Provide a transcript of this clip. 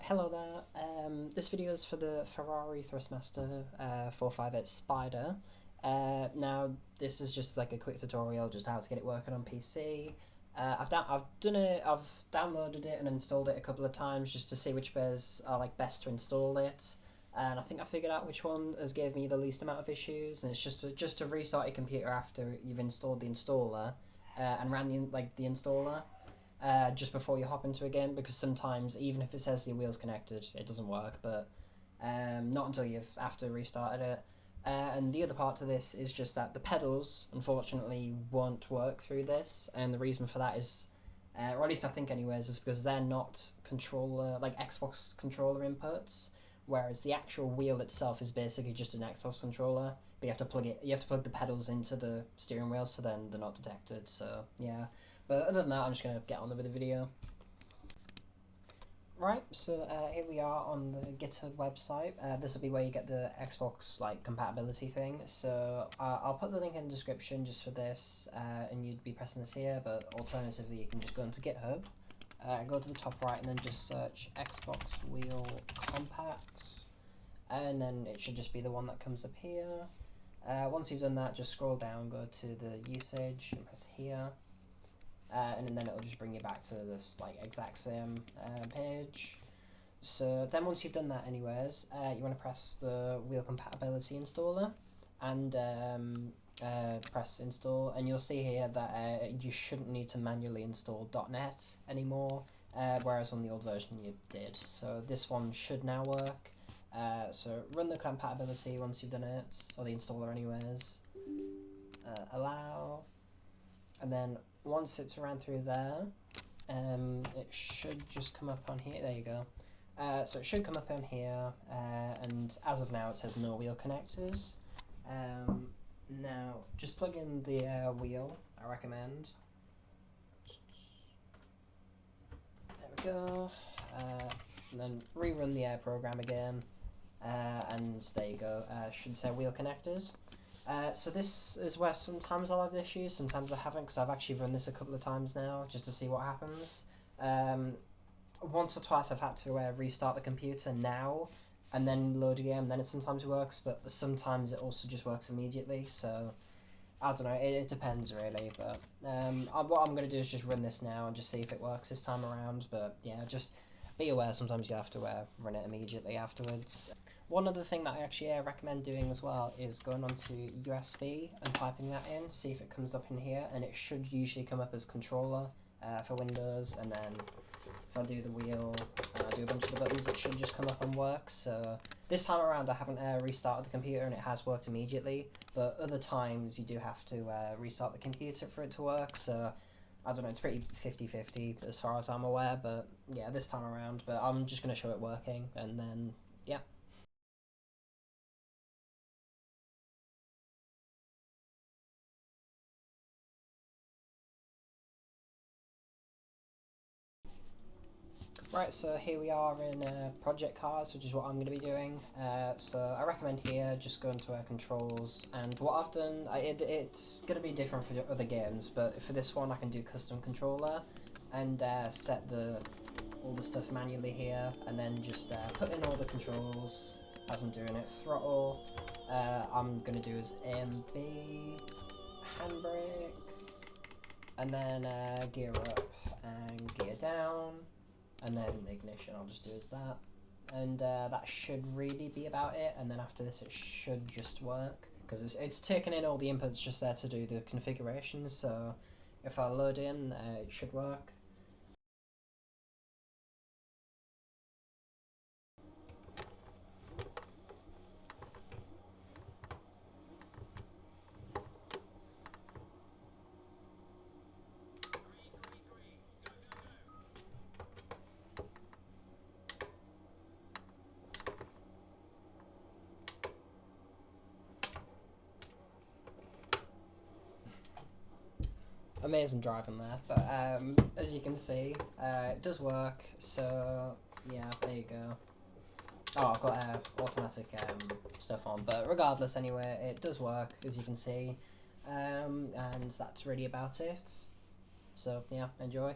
Hello there. This video is for the Ferrari Thrustmaster 458 Spider. Now this is just like a quick tutorial, just how to get it working on PC. I've downloaded it and installed it a couple of times just to see which ways are like best to install it. And I think I figured out which one has gave me the least amount of issues. And it's just to restart your computer after you've installed the installer and ran the installer. Just before you hop into a game, because sometimes even if it says the wheel's connected, it doesn't work, but not until you've after restarted it. And the other part to this is just that the pedals unfortunately won't work through this, and the reason for that is, or at least I think anyways, is because they're not controller like Xbox controller inputs, whereas the actual wheel itself is basically just an Xbox controller. But you have to plug the pedals into the steering wheel, so then they're not detected. So yeah. But other than that, I'm just going to get on with the video. Right, so here we are on the Github website. This will be where you get the Xbox compatibility thing. So I'll put the link in the description just for this, and you'd be pressing this here. But alternatively, you can just go into Github, go to the top right, and then just search Xbox Wheel Compat, and then it should just be the one that comes up here. Once you've done that, just scroll down, go to the usage, and press here. And then it'll just bring you back to this exact same page. So then once you've done that anyways, you want to press the wheel compatibility installer and press install, and you'll see here that you shouldn't need to manually install .NET anymore, whereas on the old version you did. So this one should now work. So run the compatibility once you've done it, or the installer anyways. Allow, and then once it's ran through there, it should just come up on here. There you go. So it should come up on here, and as of now it says no wheel connectors. Now just plug in the wheel, I recommend. There we go. And then rerun the program again, and there you go. Should say wheel connectors. So this is where sometimes I'll have issues, sometimes I haven't, because I've actually run this a couple of times now just to see what happens. Once or twice I've had to restart the computer now and then load again, then it sometimes works, but sometimes it also just works immediately, so I don't know, it depends really. But what I'm going to do is just run this now and just see if it works this time around. But yeah, just be aware sometimes you have to run it immediately afterwards. One other thing that I actually recommend doing as well is going onto USB and typing that in, see if it comes up in here, and it should usually come up as controller for Windows, and then if I do the wheel and I do a bunch of the buttons, it should just come up and work. So this time around I haven't restarted the computer and it has worked immediately, but other times you do have to restart the computer for it to work, so I don't know, it's pretty 50-50 as far as I'm aware, but yeah, this time around. But I'm just going to show it working, and then yeah. Right, so here we are in Project Cars, which is what I'm going to be doing. So I recommend here just go into controls, and what I've done, it's going to be different for other games, but for this one I can do custom controller and set all the stuff manually here, and then just put in all the controls as I'm doing it. Throttle, I'm going to do as A and B, handbrake, and then gear up and gear down. And then ignition, I'll just do as that, and that should really be about it. And then after this it should just work, because it's taken in all the inputs just there to do the configuration. So if I load in, it should work. Amazing driving there, but as you can see, it does work. So yeah, there you go. Oh, I've got automatic stuff on, but regardless, anyway, it does work, as you can see, and that's really about it. So yeah, enjoy.